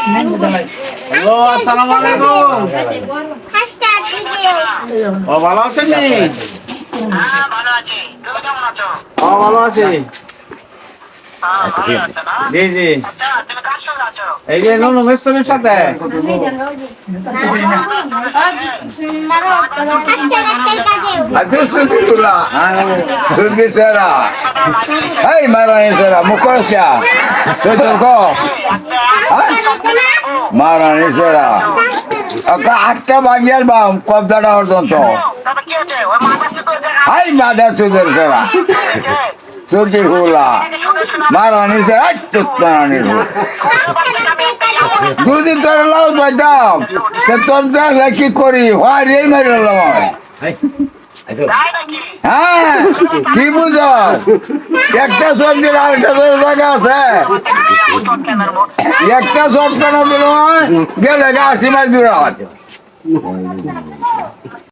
Hello, আসসালামু আলাইকুম। ও ভালো আছেন নি? ও ভালো আছি। জি জি, এই যে নুনু মিস্তুরির সাথে। Sundi sera. Hey marani sera mukosia. Tutul ko. Marani sera. Aka atta bangyal bam kobdada ordonto. Hey mada sudir sera. Sudir hula. Marani sera tut marani hula. দুদিন ধরে লাউ পাইতাম তোর দেখলে কি করি হয় রে মেরে হ্যাঁ কি বুঝো একটা সবজির আরেকটা জায়গা আছে একটা সব কেন দিল গেলে 80 মাইল দূরে আছে